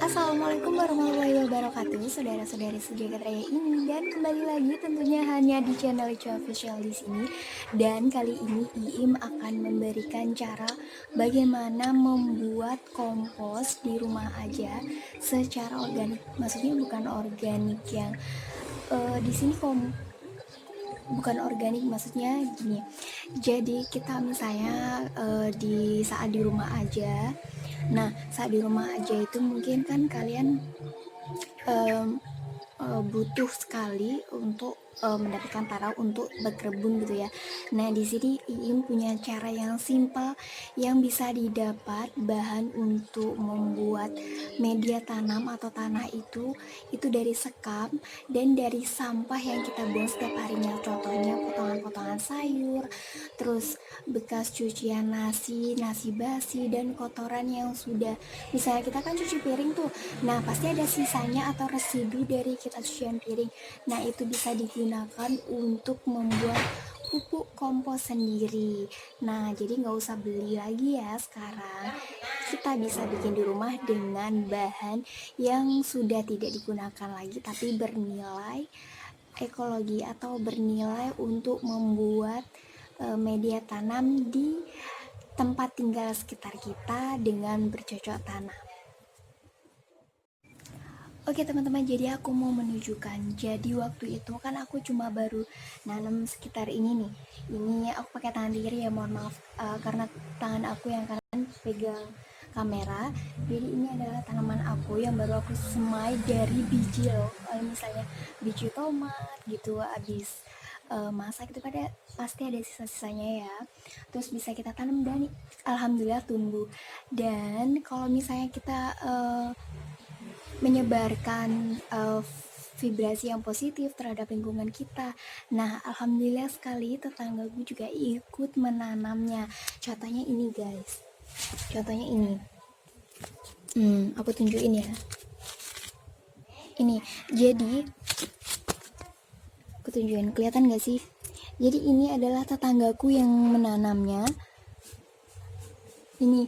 Assalamualaikum warahmatullahi wabarakatuh, saudara-saudari sejagat raya ini, dan kembali lagi tentunya hanya di channel Ica Official di sini. Dan kali ini Iim akan memberikan cara bagaimana membuat kompos di rumah aja secara organik. Maksudnya bukan organik yang di sini bukan organik, maksudnya gini. Jadi kita misalnya di saat di rumah aja. Nah, saat di rumah aja itu mungkin kan kalian em, butuh sekali untuk mendapatkan tanah untuk berkebun gitu ya. Nah, di sini Iim punya cara yang simpel yang bisa didapat bahan untuk membuat media tanam atau tanah itu dari sekam dan dari sampah yang kita buang setiap harinya. Contohnya potongan-potongan sayur, terus bekas cucian nasi basi, dan kotoran yang sudah, misalnya kita kan cuci piring tuh, nah pasti ada sisanya atau residu dari kita cucian piring. Nah, itu bisa digunakan untuk membuat pupuk kompos sendiri. Nah, jadi nggak usah beli lagi ya sekarang. Kita bisa bikin di rumah dengan bahan yang sudah tidak digunakan lagi tapi bernilai ekologi atau bernilai untuk membuat media tanam di tempat tinggal sekitar kita dengan bercocok tanam. Oke teman-teman, jadi aku mau menunjukkan. Jadi waktu itu kan aku cuma baru nanam sekitar ini nih. Ini aku pakai tangan kiri ya, mohon maaf karena tangan aku yang kanan pegang kamera. Jadi ini adalah tanaman aku yang baru aku semai dari biji loh. Misalnya biji tomat gitu, habis masak itu pasti ada sisa-sisanya ya. Terus bisa kita tanam dan alhamdulillah tumbuh. Dan kalau misalnya kita menyebarkan vibrasi yang positif terhadap lingkungan kita. Nah, alhamdulillah sekali tetanggaku juga ikut menanamnya. Contohnya ini guys. Contohnya ini. Aku tunjukin ya. Ini. Jadi aku tunjukin, kelihatan gak sih? Jadi ini adalah tetanggaku yang menanamnya. Ini.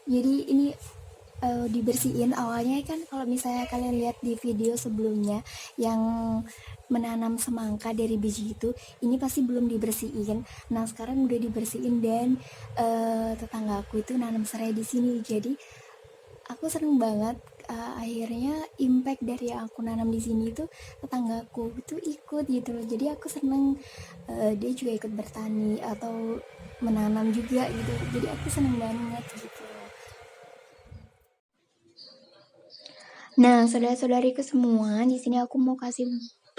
Jadi ini dibersihin. Awalnya kan kalau misalnya kalian lihat di video sebelumnya yang menanam semangka dari biji itu, ini pasti belum dibersihin. Nah, sekarang udah dibersihin dan tetanggaku itu nanam serai di sini. Jadi aku seneng banget, akhirnya impact dari yang aku nanam di sini itu tetanggaku itu ikut gitu loh. Jadi aku seneng dia juga ikut bertani atau menanam juga gitu. Jadi aku seneng banget gitu. Nah, saudara-saudariku semua, di sini aku mau kasih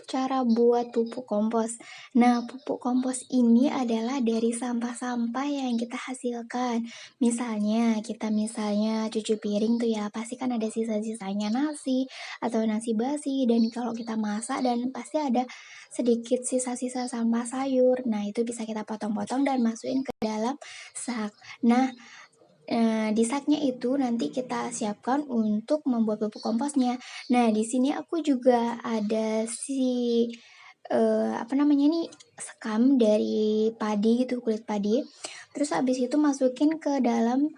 cara buat pupuk kompos. Nah, pupuk kompos ini adalah dari sampah-sampah yang kita hasilkan. Misalnya cuci piring tuh ya, pasti kan ada sisa-sisanya nasi atau nasi basi, dan kalau kita masak dan pasti ada sedikit sisa-sisa sampah sayur. Nah, itu bisa kita potong-potong dan masukin ke dalam sak. Nah, di saknya itu nanti kita siapkan untuk membuat pupuk komposnya. Nah, di sini aku juga ada apa namanya nih, sekam dari padi gitu, kulit padi. Terus habis itu masukin ke dalam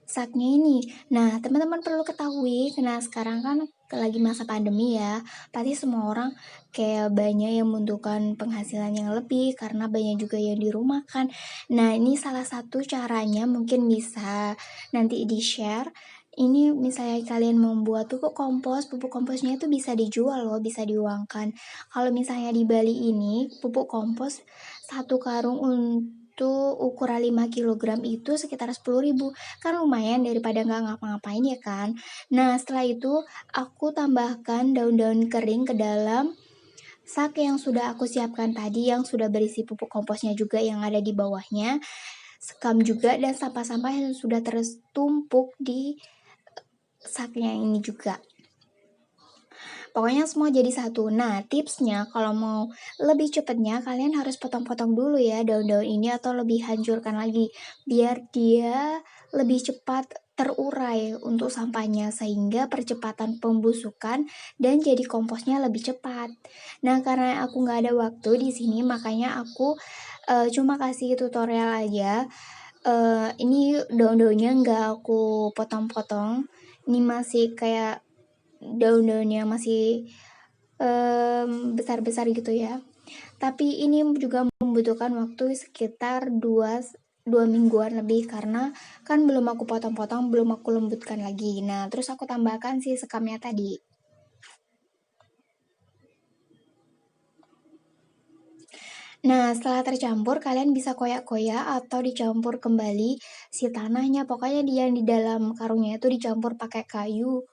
saknya ini. Nah, teman-teman perlu ketahui, karena sekarang kan lagi masa pandemi ya, pasti semua orang kayak banyak yang membutuhkan penghasilan yang lebih karena banyak juga yang dirumahkan. Nah, ini salah satu caranya mungkin bisa nanti di-share. Ini misalnya kalian membuat pupuk komposnya itu bisa dijual loh, bisa diuangkan. Kalau misalnya di Bali ini, pupuk kompos satu karung untuk ukuran 5 kilogram itu sekitar 10.000. Kan lumayan daripada nggak ngapa-ngapain ya kan. Nah, setelah itu aku tambahkan daun-daun kering ke dalam sak yang sudah aku siapkan tadi, yang sudah berisi pupuk komposnya juga yang ada di bawahnya, sekam juga, dan sampah-sampah yang sudah tertumpuk di saknya ini juga. Pokoknya semua jadi satu. Nah, tipsnya kalau mau lebih cepatnya, kalian harus potong-potong dulu ya daun-daun ini atau lebih hancurkan lagi biar dia lebih cepat terurai untuk sampahnya, sehingga percepatan pembusukan dan jadi komposnya lebih cepat. Nah, karena aku nggak ada waktu di sini, makanya aku cuma kasih tutorial aja. Ini daun-daunnya nggak aku potong-potong. Ini masih kayak daun-daunnya masih besar-besar gitu ya. Tapi ini juga membutuhkan waktu sekitar 2 mingguan lebih karena kan belum aku potong-potong, belum aku lembutkan lagi. Nah, terus aku tambahkan si sekamnya tadi. Nah, setelah tercampur kalian bisa koyak-koyak atau dicampur kembali si tanahnya. Pokoknya yang di dalam karungnya itu dicampur pakai kayu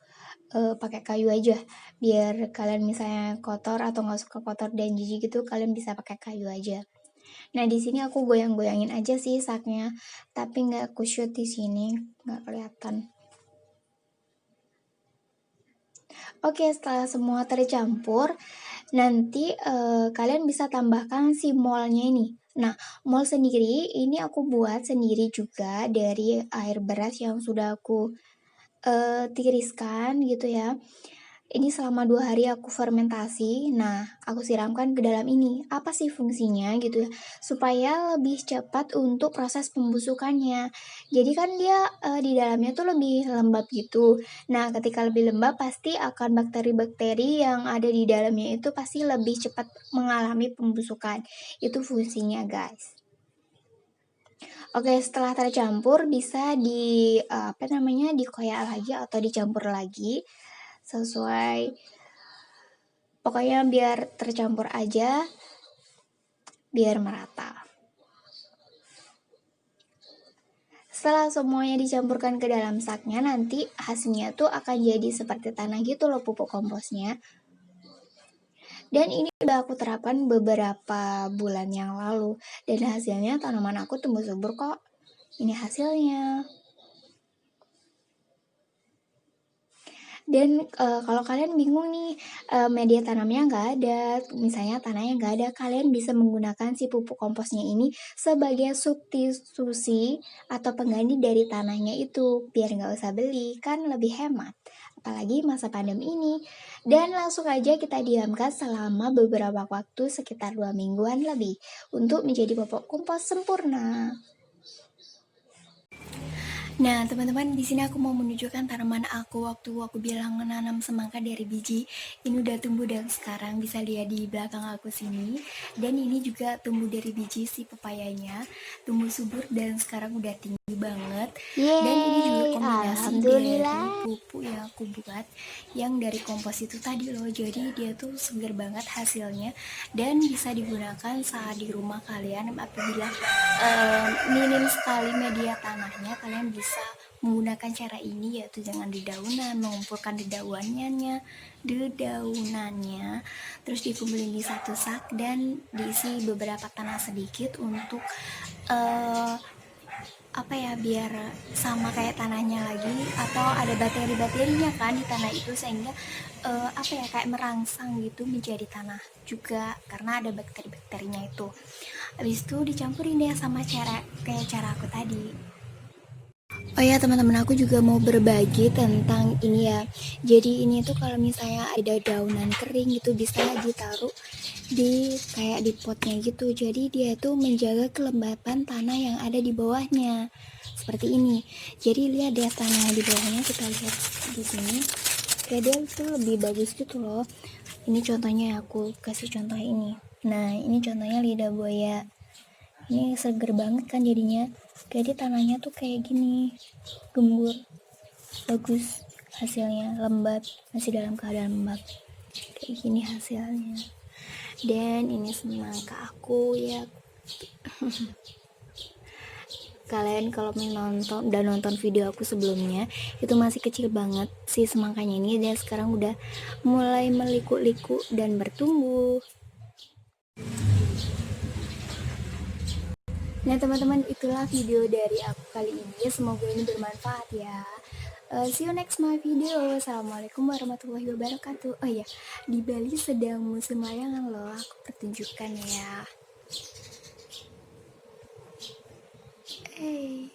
aja. Biar kalian misalnya kotor atau nggak suka kotor dan jijik gitu, kalian bisa pakai kayu aja. Nah, di sini aku goyang-goyangin aja sih saknya, tapi nggak aku shoot di sini, nggak kelihatan. Oke, setelah semua tercampur, nanti kalian bisa tambahkan si molnya ini. Nah, mol sendiri ini aku buat sendiri juga dari air beras yang sudah aku tiriskan gitu ya. Ini selama 2 hari aku fermentasi. Nah, aku siramkan ke dalam ini. Apa sih fungsinya gitu ya? Supaya lebih cepat untuk proses pembusukannya. Jadi kan dia di dalamnya tuh lebih lembab gitu. Nah, ketika lebih lembab pasti akan bakteri-bakteri yang ada di dalamnya itu pasti lebih cepat mengalami pembusukan. Itu fungsinya, guys. Oke, setelah tercampur bisa dikoyak lagi atau dicampur lagi sesuai, pokoknya biar tercampur aja, biar merata. Setelah semuanya dicampurkan ke dalam saknya, nanti hasilnya tuh akan jadi seperti tanah gitu loh pupuk komposnya. Dan ini udah aku terapkan beberapa bulan yang lalu, dan hasilnya tanaman aku tumbuh subur kok. Ini hasilnya. Dan kalau kalian bingung nih, media tanamnya nggak ada, misalnya tanahnya nggak ada, kalian bisa menggunakan si pupuk komposnya ini sebagai substitusi atau pengganti dari tanahnya itu, biar nggak usah beli, kan lebih hemat. Apalagi masa pandemi ini. Dan langsung aja kita diamkan selama beberapa waktu sekitar 2 mingguan lebih untuk menjadi pupuk kompos sempurna. Nah, teman-teman, di sini aku mau menunjukkan tanaman aku waktu aku bilang menanam semangka dari biji. Ini udah tumbuh dan sekarang bisa lihat di belakang aku sini. Dan ini juga tumbuh dari biji si pepayanya, tumbuh subur dan sekarang udah tinggi banget. Dan ini juga kombinasi dari pupuk yang aku buat yang dari kompos itu tadi loh. Jadi dia tuh segar banget hasilnya dan bisa digunakan saat di rumah kalian apabila minim sekali media tanahnya. Kalian bisa menggunakan cara ini, yaitu jangan dedaunan, mengumpulkan dedaunannya, terus dikumpulin di satu sak dan diisi beberapa tanah sedikit untuk biar sama kayak tanahnya lagi, atau ada bakteri-bakterinya kan di tanah itu, sehingga kayak merangsang gitu menjadi tanah juga karena ada bakteri-bakterinya itu. Habis itu dicampurin deh sama cara aku tadi. Oh ya teman-teman, aku juga mau berbagi tentang ini ya. Jadi ini tuh kalau misalnya ada daunan kering gitu bisa ditaruh di potnya gitu. Jadi dia tuh menjaga kelembapan tanah yang ada di bawahnya. Seperti ini. Jadi lihat deh tanah di bawahnya, kita lihat di sini. Kayak dia tuh lebih bagus gitu loh. Ini contohnya, aku kasih contoh ini. Nah, ini contohnya lidah buaya. Ini seger banget kan jadinya. Jadi tanahnya tuh kayak gini, gembur, bagus hasilnya, lembab, masih dalam keadaan lembab, kayak gini hasilnya. Dan ini semangka aku ya. Kalian kalau nonton video aku sebelumnya, itu masih kecil banget si semangkanya ini, dan sekarang udah mulai meliku-liku dan bertumbuh. Nah teman-teman, itulah video dari aku kali ini, semoga ini bermanfaat ya. See you next my video. Assalamualaikum warahmatullahi wabarakatuh. Oh iya, di Bali sedang musim layangan loh, aku pertunjukkan ya. Hey.